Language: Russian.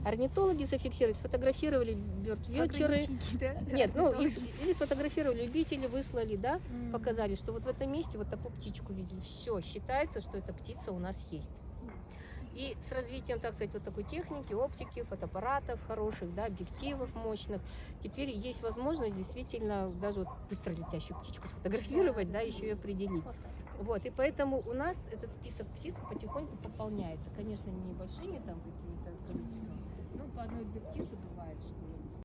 Орнитологи зафиксировали, сфотографировали бёрд-вьючеры. Да? Нет, ну, или сфотографировали любители, выслали, да, показали, что вот в этом месте вот такую птичку видели. Все, считается, что эта птица у нас есть. И с развитием, так сказать, вот такой техники, оптики, фотоаппаратов хороших, да, объективов мощных, теперь есть возможность действительно даже вот быстро летящую птичку сфотографировать, да, еще и определить. Вот, и поэтому у нас этот список птиц потихоньку пополняется. Конечно, не небольшими там какими-то количеством, но по одной-две птицы бывает, что